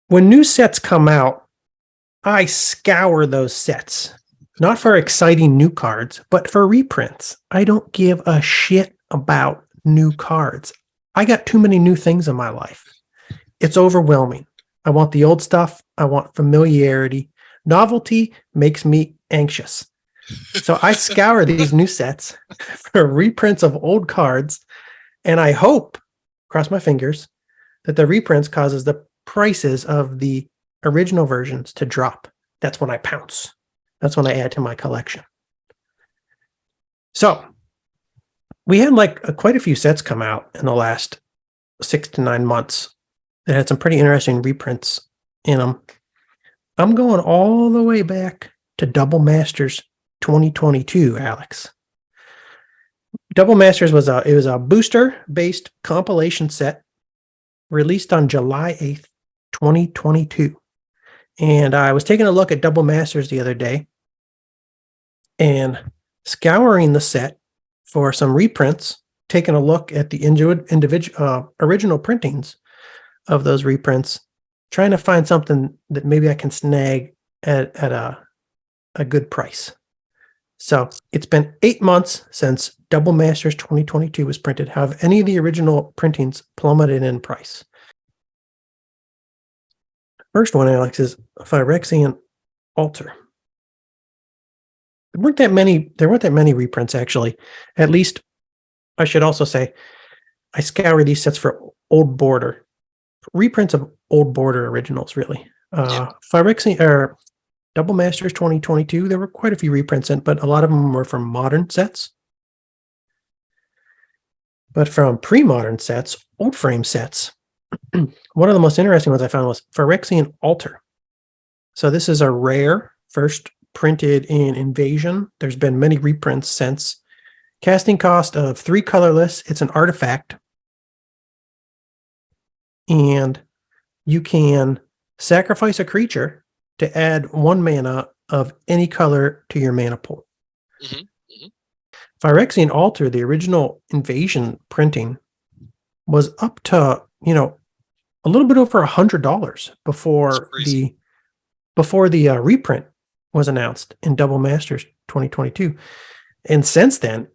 when new sets come out, I scour those sets, not for exciting new cards, but for reprints. I don't give a shit about new cards. I got too many new things in my life. It's overwhelming. I want the old stuff. I want familiarity. Novelty makes me anxious. So I scour these new sets for reprints of old cards, and I hope, cross my fingers, that the reprints causes the prices of the original versions to drop. That's when I pounce. That's when I add to my collection. So we had quite a few sets come out in the last 6 to 9 months that had some pretty interesting reprints in them. I'm going all the way back to Double Masters 2022, Alex. Double Masters was a booster-based compilation set released on July 8th, 2022. And I was taking a look at Double Masters the other day and scouring the set for some reprints, taking a look at the original printings of those reprints, trying to find something that maybe I can snag at a good price. So it's been 8 months since Double Masters 2022 was printed. Have any of the original printings plummeted in price? First one, Alex, is Phyrexian Altar. There weren't that many reprints, actually. At least, I should also say, I scour these sets for old border. Reprints of old border originals, really. Phyrexian, or Double Masters 2022, there were quite a few reprints in, but a lot of them were from modern sets. But from pre-modern sets, old frame sets, one of the most interesting ones I found was Phyrexian Altar. So this is a rare, first printed in Invasion. There's been many reprints since. Casting cost of 3 colorless. It's an artifact. And you can sacrifice a creature to add 1 mana of any color to your mana pool. Mm-hmm. Mm-hmm. Phyrexian Altar, the original Invasion printing, was up to, a little bit over $100 before the reprint was announced in Double Masters 2022. And since then,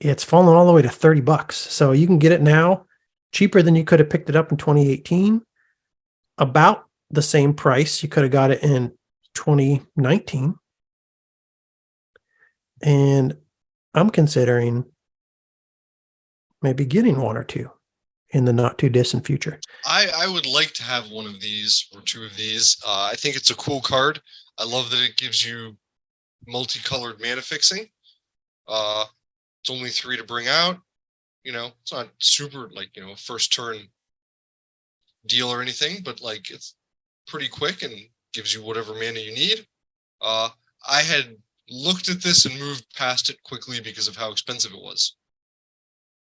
it's fallen all the way to $30. So you can get it now cheaper than you could have picked it up in 2018. About the same price you could have got it in 2019. And I'm considering maybe getting 1 or 2 in the not too distant future. I would like to have 1 of these or 2 of these. I think it's a cool card. I love that it gives you multicolored mana fixing. It's only 3 to bring out. It's not super first turn deal or anything, but it's pretty quick and gives you whatever mana you need. I had looked at this and moved past it quickly because of how expensive it was.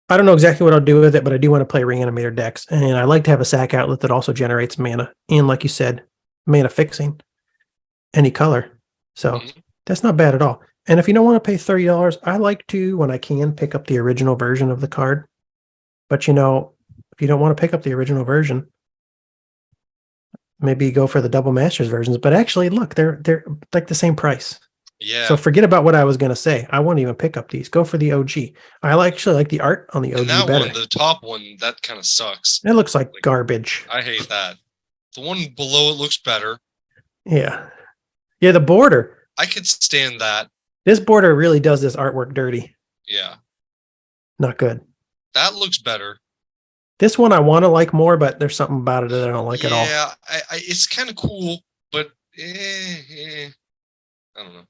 I don't know exactly what I'll do with it, but I do want to play Reanimator decks, and I like to have a sack outlet that also generates mana, and like you said, mana fixing any color. So that's not bad at all. And if you don't want to pay $30, I like to, when I can, pick up the original version of the card. But if you don't want to pick up the original version, maybe go for the Double Masters versions. But actually, look, they're like the same price. Yeah. So forget about what I was going to say. I won't even pick up these. Go for the OG. I actually like the art on the OG that better. One, the top one, that kind of sucks. It looks like garbage. I hate that. The one below it looks better. Yeah. Yeah, the border. I could stand that. This border really does this artwork dirty. Yeah. Not good. That looks better. This one I want to like more, but there's something about it that I don't like at all. Yeah, it's kind of cool, but I don't know.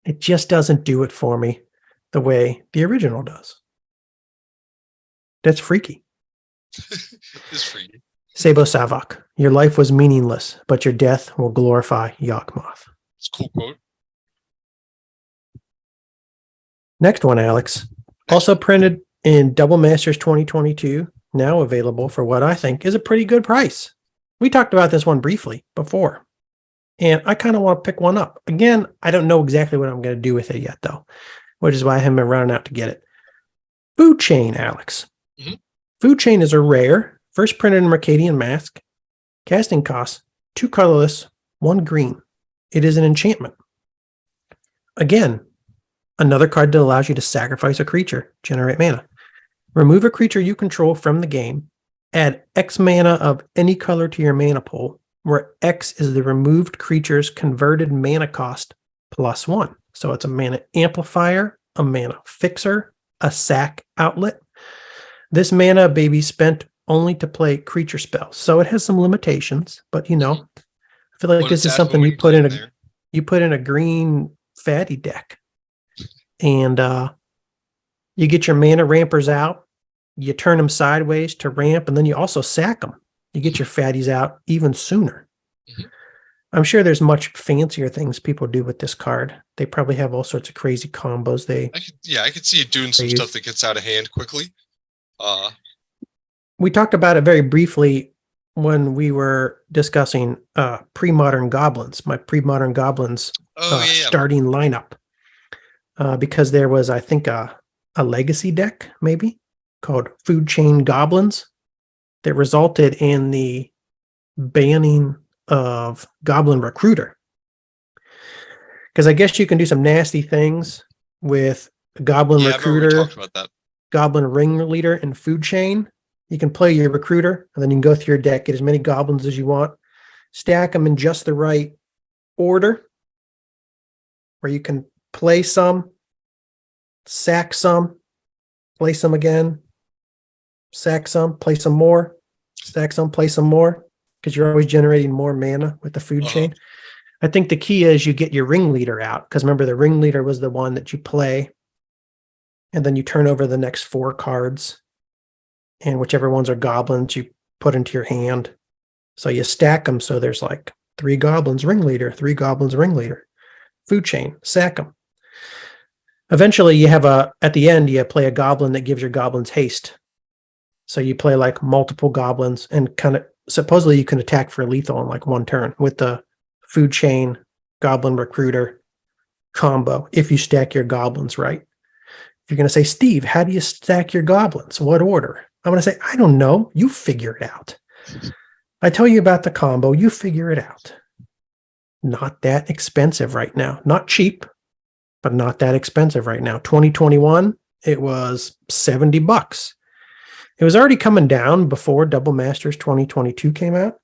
It just doesn't do it for me the way the original does. That's freaky. It's freaky. Sabo Savak, your life was meaningless, but your death will glorify Yawgmoth. It's a cool quote. Next one, Alex. Also printed in Double Masters 2022, now available for what I think is a pretty good price. We talked about this one briefly before, and I kind of want to pick one up. Again, I don't know exactly what I'm going to do with it yet, though, which is why I haven't been running out to get it. Foodchain, Alex. Mm-hmm. Foodchain is a rare, first printed in Mercadian Mask, Casting cost, 2 colorless, 1 green. It is an enchantment. Again, another card that allows you to sacrifice a creature, generate mana. Remove a creature you control from the game. Add X mana of any color to your mana pool, where X is the removed creature's converted mana cost plus 1. So it's a mana amplifier, a mana fixer, a sack outlet. This mana may be spent only to play creature spells. So it has some limitations, but I feel like this is something you put in a green fatty deck. And you get your mana rampers out, you turn them sideways to ramp, and then you also sack them. You get your fatties out even sooner. Mm-hmm. I'm sure there's much fancier things people do with this card. They probably have all sorts of crazy combos. I could see you doing some stuff that gets out of hand quickly. We talked about it very briefly when we were discussing pre-modern goblins, my pre-modern goblins starting lineup. Because there was, I think, a legacy deck, maybe, called Foodchain Goblins that resulted in the banning of Goblin Recruiter. Because I guess you can do some nasty things with Goblin Recruiter, Goblin Ringleader, and Foodchain. You can play your Recruiter, and then you can go through your deck, get as many goblins as you want, stack them in just the right order, where you can play some, sack some, play some again, sack some, play some more, stack some, play some more, because you're always generating more mana with the Foodchain. I think the key is you get your Ringleader out, because remember, the Ringleader was the one that you play, and then you turn over the next 4 cards, and whichever ones are goblins you put into your hand. So you stack them, so there's like 3 goblins Ringleader, 3 goblins Ringleader, Foodchain, sack them. Eventually, you have at the end, you play a goblin that gives your goblins haste. So you play like multiple goblins, and kind of supposedly you can attack for lethal in like 1 turn with the Foodchain Goblin Recruiter combo if you stack your goblins right. If you're going to say, Steve, how do you stack your goblins? What order? I'm going to say, I don't know. You figure it out. I tell you about the combo. You figure it out. Not that expensive right now. Not cheap, but not that expensive right now. 2021, it was $70. It was already coming down before Double Masters 2022 came out,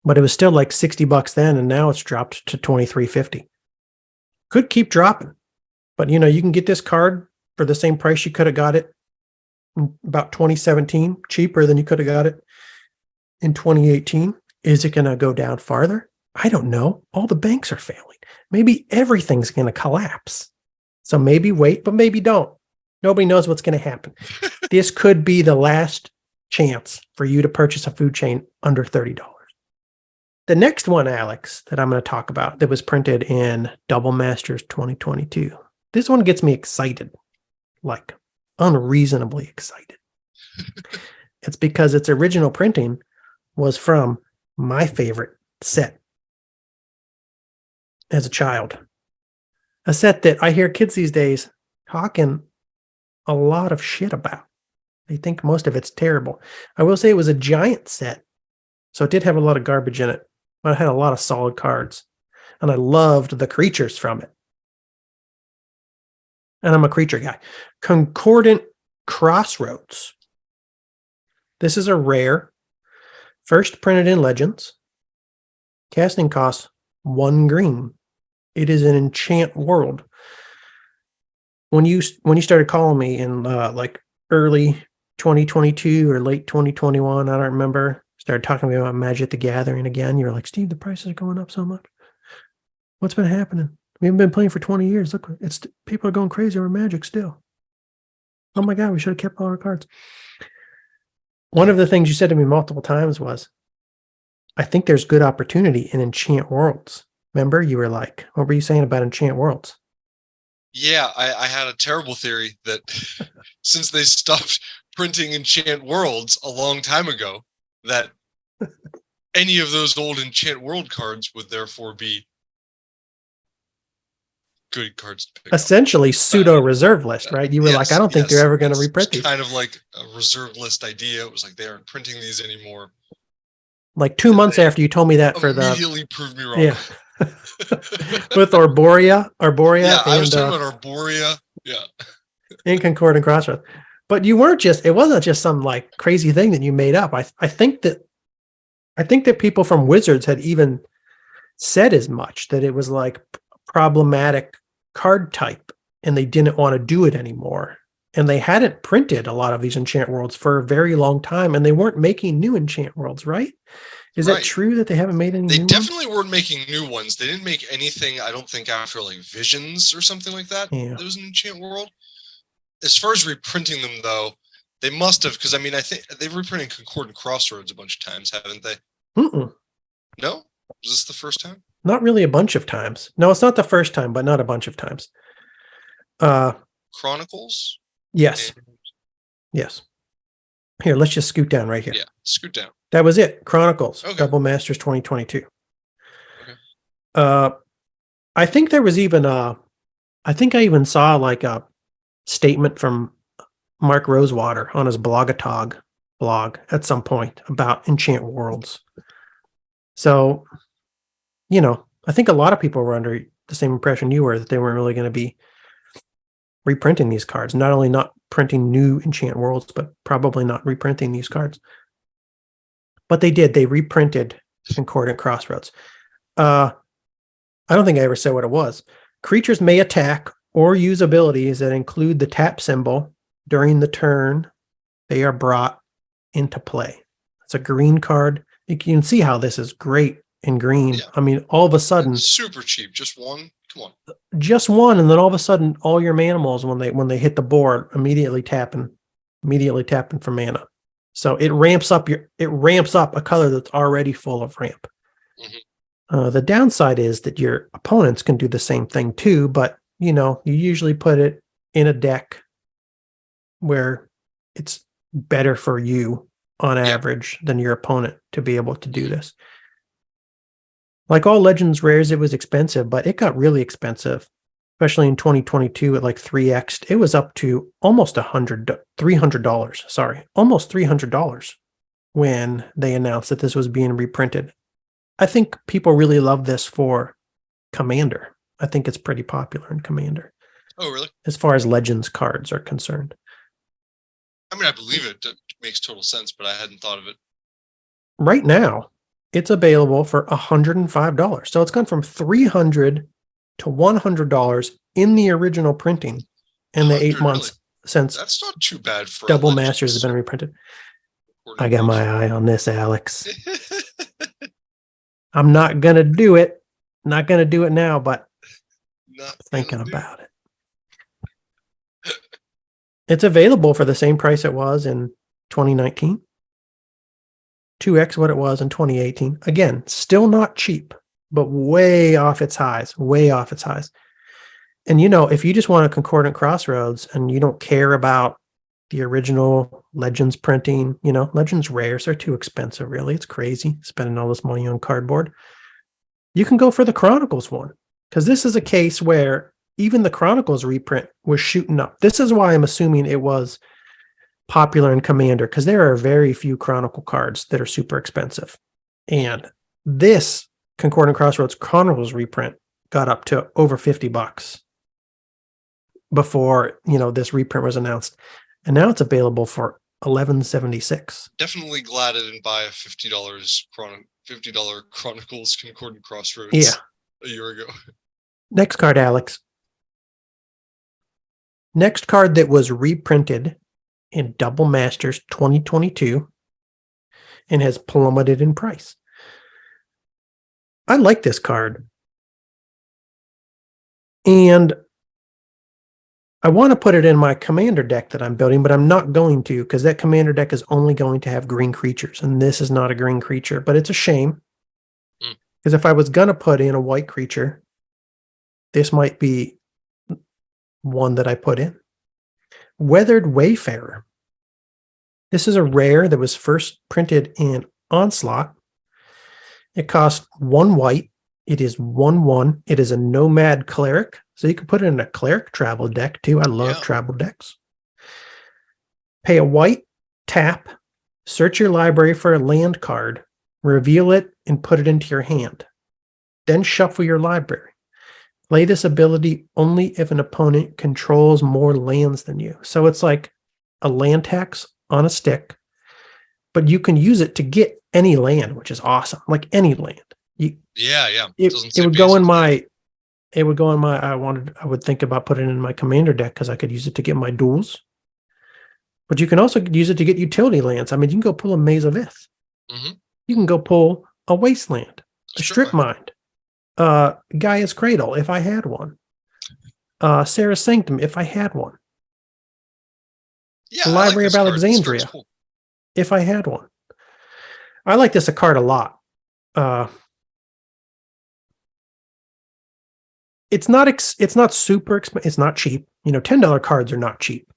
but it was still like $60 then, and now it's dropped to $23.50. Could keep dropping, but you can get this card for the same price you could have got it in about 2017, cheaper than you could have got it in 2018. Is it going to go down farther? I don't know. All the banks are failing. Maybe everything's going to collapse. So maybe wait, but maybe don't. Nobody knows what's going to happen. This could be the last chance for you to purchase a Foodchain under $30. The next one, Alex, that I'm going to talk about that was printed in Double Masters 2022. This one gets me excited, like unreasonably excited. It's because its original printing was from my favorite set as a child. A set that I hear kids these days talking a lot of shit about. They think most of it's terrible. I will say it was a giant set, so it did have a lot of garbage in it, but it had a lot of solid cards, and I loved the creatures from it. And I'm a creature guy. Concordant Crossroads. This is a rare, first printed in Legends. Casting costs 1 green. It is an enchant world. When you started calling me in like early 2022 or late 2021, I don't remember, started talking to me about Magic the Gathering again. You were like, Steve, the prices are going up so much. What's been happening? We haven't been playing for 20 years. Look, people are going crazy over Magic still. Oh my God, we should have kept all our cards. One of the things you said to me multiple times was, I think there's good opportunity in enchant worlds. Remember, you were like, what were you saying about enchant worlds? Yeah, I had a terrible theory that since they stopped printing enchant worlds a long time ago, that any of those old enchant world cards would therefore be good cards to pick essentially up. Pseudo reserve list, right? You were like, I don't think they're ever going to reprint these. Kind of like a reserve list idea. It was like they aren't printing these anymore. Like 2 months after you told me that for the Immediately proved me wrong. yeah with Arborea, Yeah, I was and talking about Arborea. Yeah. and Concordant Crossroads. But you weren't just, it wasn't just some like crazy thing that you made up. I think that people from Wizards had even said as much, that it was like problematic card type and they didn't want to do it anymore. And they hadn't printed a lot of these enchant worlds for a very long time, and they weren't making new enchant worlds, right? Is that true that they haven't made any new ones? They definitely weren't making new ones. They didn't make anything, I don't think, after like Visions or something like that. Yeah. There was an enchant world. As far as reprinting them, though, they must have, because I mean, I think they've reprinted Concordant Crossroads a bunch of times, haven't they? No? Was this the first time? Not really a bunch of times. No, it's not the first time, but not a bunch of times. Chronicles? Yes. Yes. Here, let's just scoot down right here. Yeah, scoot down. That was it. Chronicles, Okay. Double Masters 2022. Okay. I think there was even I think I even saw like a statement from Mark Rosewater on his Blogatog blog at some point about enchant worlds. So, you know, I think a lot of people were under the same impression you were, that they weren't really going to be reprinting these cards. Not only not printing new enchant worlds, but probably not reprinting these cards. But they did. They reprinted Concordant Crossroads. I don't think I ever said what it was. Creatures may attack or use abilities that include the tap symbol during the turn they are brought into play. It's a green card. You can see how this is great in green. Yeah. I mean, all of a sudden, it's super cheap. Just one. Come on. Just one, and then all of a sudden, all your manimals, when they hit the board, immediately tapping for mana. So it ramps up a color that's already full of ramp. Mm-hmm. The downside is that your opponents can do the same thing too, but you know, you usually put it in a deck where it's better for you on average than your opponent to be able to do this. Like all Legends rares, it was expensive, but it got really expensive, especially in 2022 at like 3x. It was up to almost $300. Sorry, almost $300 when they announced that this was being reprinted. I think people really love this for Commander. I think it's pretty popular in Commander. Oh, really? As far as Legends cards are concerned. I mean, I believe it. It makes total sense, but I hadn't thought of it. Right now, it's available for $105. So it's gone from $300 to $100 in the original printing in the 8 months since that's not too bad for Double Masters has been reprinted. I got my eye on this, Alex. I'm not going to do it. Not going to do it now, but thinking about it. It's available for the same price it was in 2019. 2x what it was in 2018. Again, still not cheap, but way off its highs. And you know, if you just want a Concordant Crossroads and you don't care about the original Legends printing, you know, Legends rares are too expensive, really. It's crazy spending all this money on cardboard. You can go for the Chronicles one, because this is a case where even the Chronicles reprint was shooting up. This is why I'm assuming it was popular in Commander, because there are very few Chronicle cards that are super expensive. And this Concordant Crossroads Chronicles reprint got up to over $50 before, you know, this reprint was announced. And now it's available for $11.76. Definitely glad I didn't buy a $50 Chronicles Concordant Crossroads a year ago. Next card, Alex. Next card that was reprinted in Double Masters 2022 and has plummeted in price. I like this card. And I want to put it in my Commander deck that I'm building, but I'm not going to, because that Commander deck is only going to have green creatures, and this is not a green creature, but it's a shame. Because if I was going to put in a white creature, this might be one that I put in. Weathered Wayfarer. This is a rare that was first printed in Onslaught. It costs 1 white. It is 1/1. It is a Nomad Cleric. So you can put it in a Cleric travel deck too. I love travel decks. Pay a white, tap, search your library for a land card, reveal it, and put it into your hand. Then shuffle your library. Play this ability only if an opponent controls more lands than you. So it's like a land tax on a stick, but you can use it to get any land, which is awesome. Like any land. Yeah. It would go in my. It would go in my. I would think about putting it in my commander deck because I could use it to get my duels. But you can also use it to get utility lands. I mean, you can go pull a Maze of Ith. Mm-hmm. You can go pull a Wasteland, a Strip Mine, Gaia's Cradle, if I had one. Sarah's Sanctum, if I had one. Yeah, the Library of Alexandria, cool. If I had one. I like this card a lot. It's not super expensive. It's not cheap. You know, $10 cards are not cheap.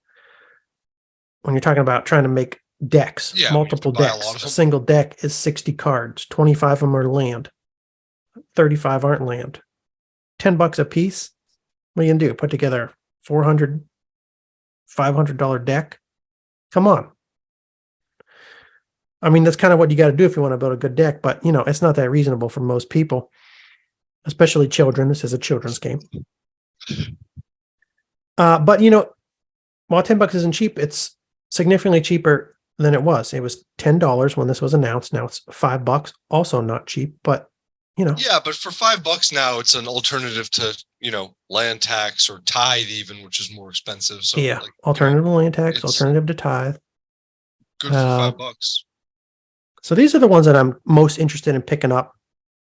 When you're talking about trying to make decks, multiple decks, a single deck is 60 cards. 25 of them are land. 35 aren't land. $10 a piece. What are you gonna do? Put together $400, $500 deck? Come on. I mean, that's kind of what you got to do if you want to build a good deck, but you know, it's not that reasonable for most people, especially children. This is a children's game. But you know, while $10 isn't cheap, it's significantly cheaper than it was. It was $10 when this was announced. Now it's $5. Also not cheap, but you know. Yeah, but for $5 now, it's an alternative to, you know, land tax or tithe even, which is more expensive. So yeah, like, alternative to land tax, alternative to tithe. Good for $5. So these are the ones that I'm most interested in picking up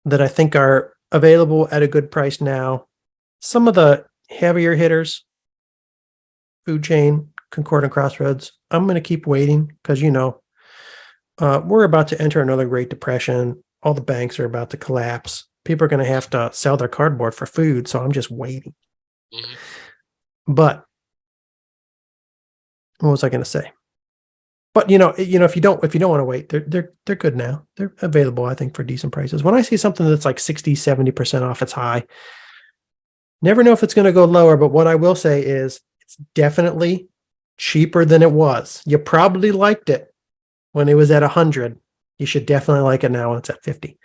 that I think are available at a good price now. Some of the heavier hitters, Foodchain, Concordant Crossroads, I'm going to keep waiting because, you know, we're about to enter another Great Depression. All the banks are about to collapse. People are going to have to sell their cardboard for food, so I'm just waiting. But what was I going to say? But you know, if you don't want to wait, they're good now. They're available, I think, for decent prices. When I see something that's like 60, 70% off its high, never know if it's going to go lower, but what I will say is it's definitely cheaper than it was. You probably liked it when it was at 100. You should definitely like it now when it's at 50.